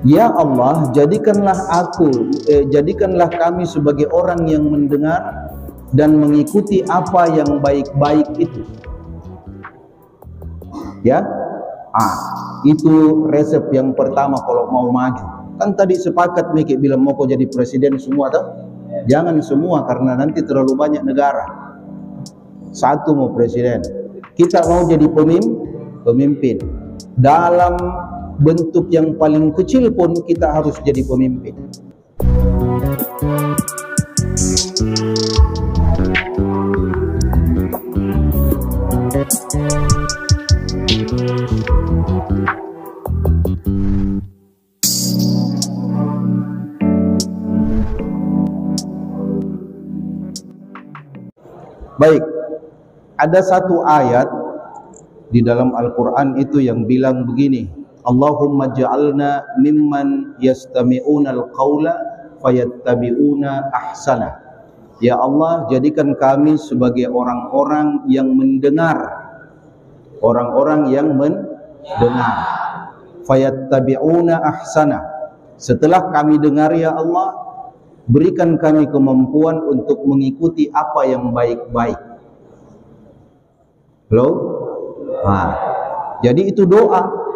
Ya Allah, jadikanlah kami sebagai orang yang mendengar dan mengikuti apa yang baik-baik itu. Ya, itu resep yang pertama kalau mau maju. Kan tadi sepakat Miki bilang mau kau jadi presiden semua tuh? Jangan semua karena nanti terlalu banyak negara. Satu mau presiden. Kita mau jadi pemimpin. Dalam bentuk yang paling kecil pun kita harus jadi pemimpin. Baik, ada satu ayat di dalam Al-Quran itu yang bilang begini, Allahumma ja'alna mimman yastami'una al-qawla fayattabi'una ahsana. Ya Allah, jadikan kami sebagai orang-orang yang mendengar, orang-orang yang mendengar, fayattabi'una ahsana. Setelah kami dengar ya Allah, berikan kami kemampuan untuk mengikuti apa yang baik-baik. Jadi itu doa.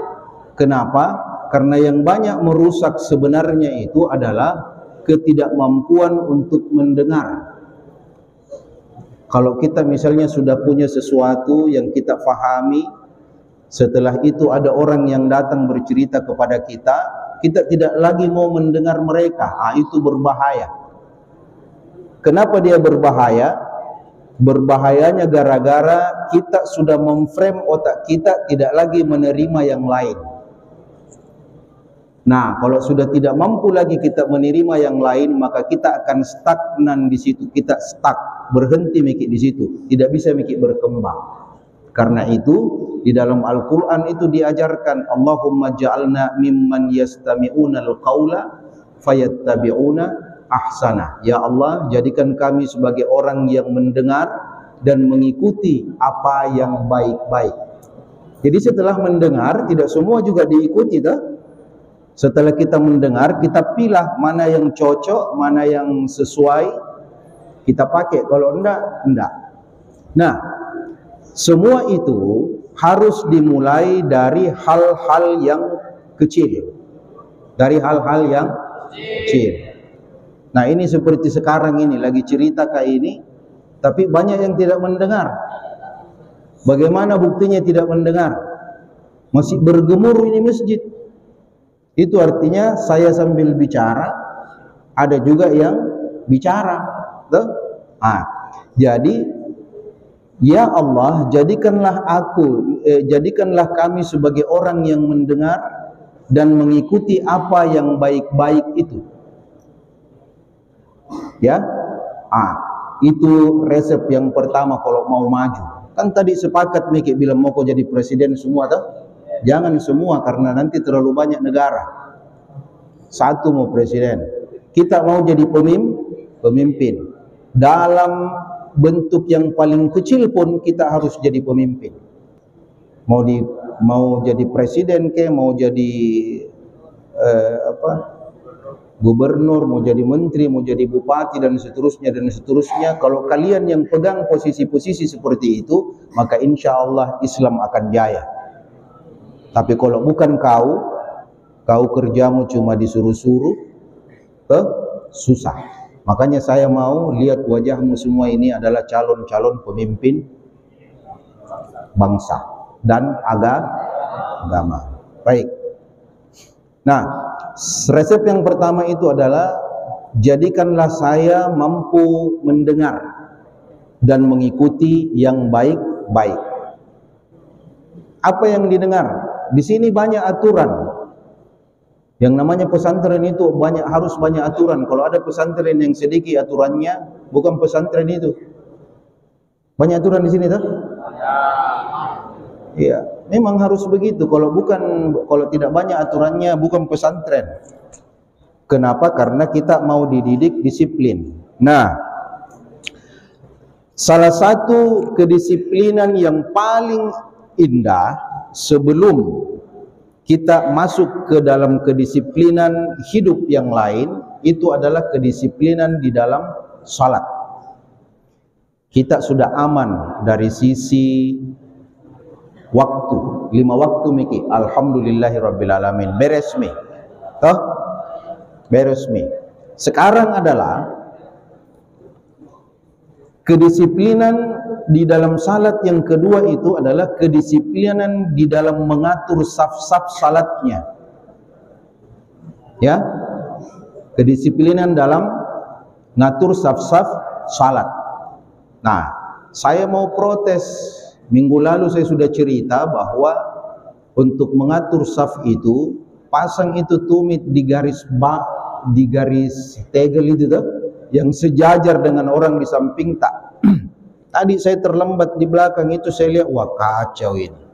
Kenapa? Karena yang banyak merusak sebenarnya itu adalah ketidakmampuan untuk mendengar. Kalau kita misalnya sudah punya sesuatu yang kita fahami, setelah itu ada orang yang datang bercerita kepada kita, kita tidak lagi mau mendengar mereka. Itu berbahaya. Kenapa dia berbahaya? Berbahayanya gara-gara kita sudah memframe otak kita tidak lagi menerima yang lain. Nah, kalau sudah tidak mampu lagi kita menerima yang lain, maka kita akan stagnan di situ. Kita stuck, berhenti mikir di situ, tidak bisa mikir berkembang. Karena itu di dalam Al-Quran itu diajarkan, Allahumma ja'alna mimman yastami'una al-qawla fayattabi'una ahsana. Ya Allah, jadikan kami sebagai orang yang mendengar dan mengikuti apa yang baik-baik. Jadi setelah mendengar, tidak semua juga diikuti dah. Setelah kita mendengar, kita pilih mana yang cocok, mana yang sesuai, kita pakai. Kalau enggak. Nah, semua itu harus dimulai dari hal-hal yang kecil. Dari hal-hal yang kecil. Nah, ini seperti sekarang ini, lagi cerita kayak ini, tapi banyak yang tidak mendengar. Bagaimana buktinya tidak mendengar? Masih bergemuruh ini masjid. Itu artinya saya sambil bicara, ada juga yang bicara. Jadi, ya Allah, jadikanlah kami sebagai orang yang mendengar dan mengikuti apa yang baik-baik itu. Ya, itu resep yang pertama kalau mau maju. Kan tadi sepakat Miki bilang mau kau jadi presiden semua tuh? Jangan semua karena nanti terlalu banyak negara. Satu mau presiden. Kita mau jadi pemimpin. Dalam bentuk yang paling kecil pun kita harus jadi pemimpin. Mau jadi presiden ke, mau jadi gubernur, mau jadi menteri, mau jadi bupati dan seterusnya. Kalau kalian yang pegang posisi-posisi seperti itu, maka insya Allah Islam akan jaya. Tapi kalau bukan kau kerjamu cuma disuruh-suruh, susah. Makanya saya mau lihat wajahmu semua ini adalah calon-calon pemimpin bangsa dan agama. Baik. Nah, resep yang pertama itu adalah jadikanlah saya mampu mendengar dan mengikuti yang baik-baik. Apa yang didengar? Di sini banyak aturan. Yang namanya pesantren itu harus banyak aturan. Kalau ada pesantren yang sedikit aturannya, bukan pesantren itu. Banyak aturan di sini tuh? Iya, memang harus begitu. Kalau tidak banyak aturannya, bukan pesantren. Kenapa? Karena kita mau dididik disiplin. Nah, salah satu kedisiplinan yang paling indah sebelum kita masuk ke dalam kedisiplinan hidup yang lain, itu adalah kedisiplinan di dalam salat. Kita sudah aman dari sisi waktu, 5 waktu miki, alhamdulillahirabbil alamin, beres mi. Toh? Beres mi. Sekarang adalah kedisiplinan di dalam salat yang kedua, itu adalah kedisiplinan di dalam mengatur saf-saf salatnya. Ya. Kedisiplinan dalam ngatur saf-saf salat. Nah, saya mau protes. Minggu lalu saya sudah cerita bahwa untuk mengatur saf itu, pasang itu tumit di garis tegel itu tuh, yang sejajar dengan orang di samping tak. Tadi saya terlambat di belakang itu, saya lihat, wah kacau ini.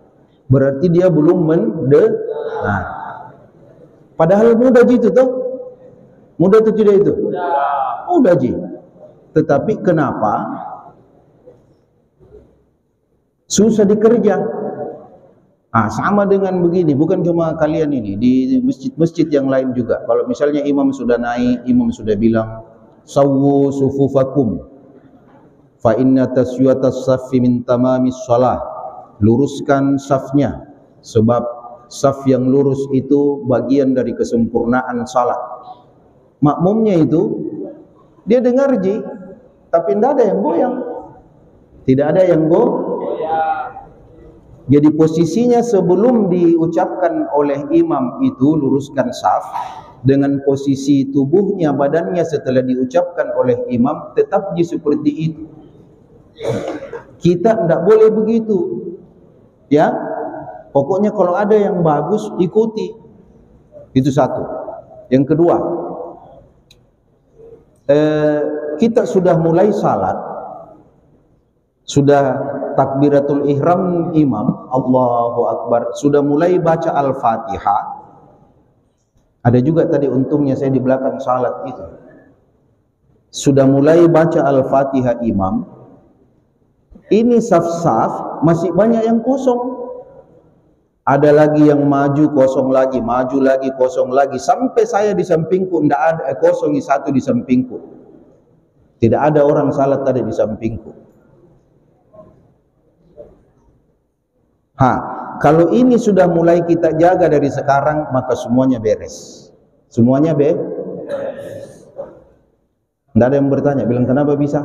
Berarti dia belum nah. Padahal mudah gitu tuh. Mudah atau tidak itu? Mudah ji. Tetapi kenapa susah dikerja? Sama dengan begini, bukan cuma kalian ini, di masjid-masjid yang lain juga. Kalau misalnya imam sudah naik, imam sudah bilang, sawwu sufufakum fa inna taswiyatas saffi min tamamis shalah. Luruskan safnya, sebab saf yang lurus itu bagian dari kesempurnaan salat. Makmumnya itu dia dengar ji, tapi tidak ada yang goyang. Tidak ada yang goyang. Jadi posisinya sebelum diucapkan oleh imam itu luruskan saf, dengan posisi tubuhnya, badannya setelah diucapkan oleh imam tetap seperti itu. Kita tidak boleh begitu, ya. Pokoknya kalau ada yang bagus ikuti. Itu satu. Yang kedua, kita sudah mulai salat, sudah takbiratul ihram imam, Allahu Akbar, sudah mulai baca Al-Fatihah. Ada juga tadi untungnya saya di belakang salat itu. Sudah mulai baca Al-Fatihah imam. Ini saf-saf masih banyak yang kosong. Ada lagi yang maju, kosong lagi, maju lagi, kosong lagi. Sampai saya di sampingku tidak ada, kosong satu di sampingku. Tidak ada orang salat tadi di sampingku. Kalau ini sudah mulai kita jaga dari sekarang, maka semuanya beres. Semuanya beres. Tidak ada yang bertanya, bilang kenapa bisa?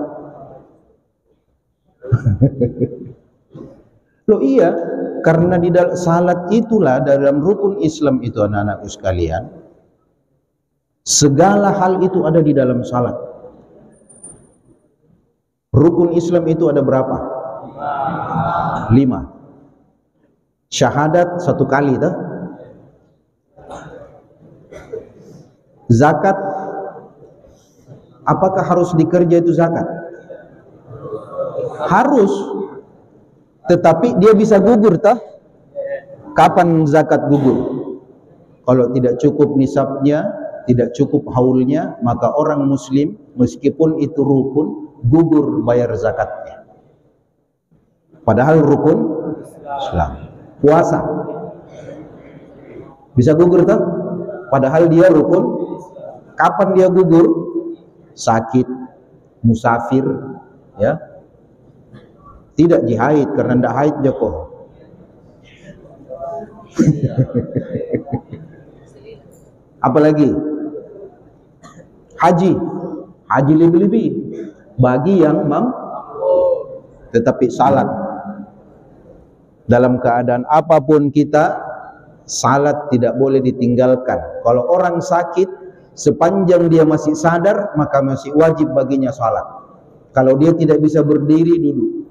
Loh iya, karena di dalam salat itulah, dalam rukun Islam itu anak-anakku sekalian, segala hal itu ada di dalam salat. Rukun Islam itu ada berapa? 5. Syahadat 1 kali dah. Zakat, apakah harus dikerja itu zakat? Harus. Tetapi dia bisa gugur tah? Kapan zakat gugur? Kalau tidak cukup nisabnya, tidak cukup haulnya, maka orang muslim meskipun itu rukun, gugur bayar zakatnya. Padahal rukun Islam. Puasa bisa gugur tak? Padahal dia rukun. Kapan dia gugur? Sakit, musafir, ya. Tidak jihad, karena tidak haid Joko. Apalagi haji, haji lebih-lebih bagi yang mampu. Tetapi salat, dalam keadaan apapun kita, salat tidak boleh ditinggalkan. Kalau orang sakit, sepanjang dia masih sadar, maka masih wajib baginya salat. Kalau dia tidak bisa berdiri, duduk.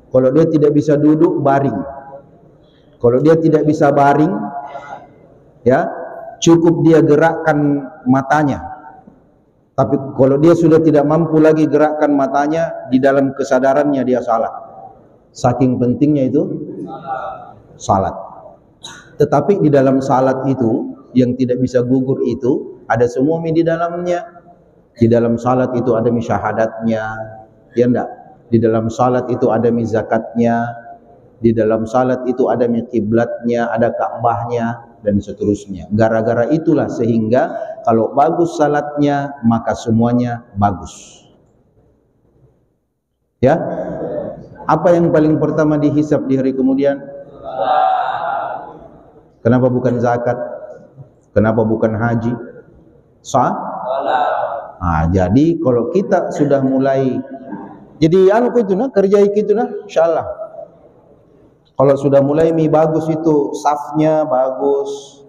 Kalau dia tidak bisa duduk, baring. Kalau dia tidak bisa baring, ya, cukup dia gerakkan matanya. Tapi kalau dia sudah tidak mampu lagi gerakkan matanya, di dalam kesadarannya dia salat. Saking pentingnya itu salat. Tetapi di dalam salat itu, yang tidak bisa gugur itu, ada semua di dalamnya. Di dalam salat itu ada syahadatnya, ya enggak? Di dalam salat itu ada zakatnya. Di dalam salat itu ada kiblatnya, ada Ka'bahnya, dan seterusnya. Gara-gara itulah sehingga kalau bagus salatnya maka semuanya bagus. Ya, apa yang paling pertama dihisab di hari kemudian? Kenapa bukan zakat? Kenapa bukan haji? Nah, jadi kalau kita sudah mulai jadi itu nah kerja itu nah, insyaallah. Kalau sudah mulai bagus itu safnya bagus,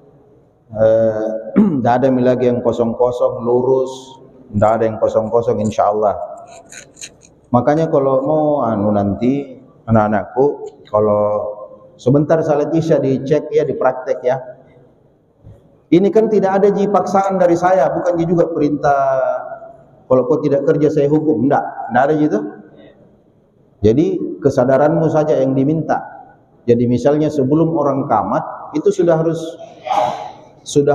tidak ada lagi yang kosong-kosong, lurus, tidak ada yang kosong-kosong, insyaallah. Makanya kalau mau nanti anak-anakku kalau sebentar salat isya dicek ya, dipraktek ya. Ini kan tidak ada paksaan dari saya, bukan juga perintah. Kalau kau tidak kerja saya hukum, tidak ada gitu. Jadi kesadaranmu saja yang diminta. Jadi misalnya sebelum orang qamat itu sudah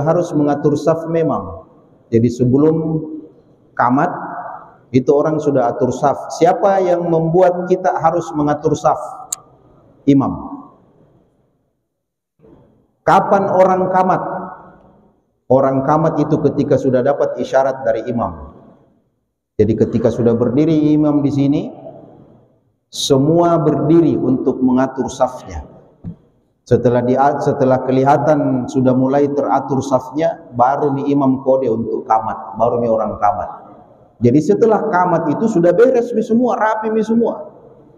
harus mengatur saf memang. Jadi sebelum qamat itu orang sudah atur saf. Siapa yang membuat kita harus mengatur saf? Imam. Kapan orang qamat? Orang qamat itu ketika sudah dapat isyarat dari imam. Jadi ketika sudah berdiri imam di sini, semua berdiri untuk mengatur safnya. Setelah kelihatan sudah mulai teratur safnya, baru imam kode untuk qamat, baru orang qamat. Jadi setelah qamat itu sudah beres semua, rapi semua.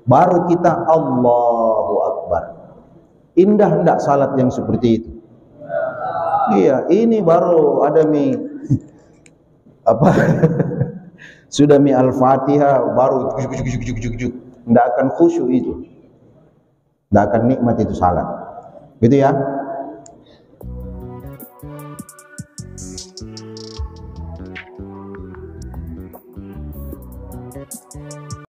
Baru kita Allahu Akbar. Indah enggak salat yang seperti itu? Iya, ini baru ada apa? Sudah Al-Fatihah baru tidak akan khusyuk itu, tidak akan nikmat itu salat, gitu ya.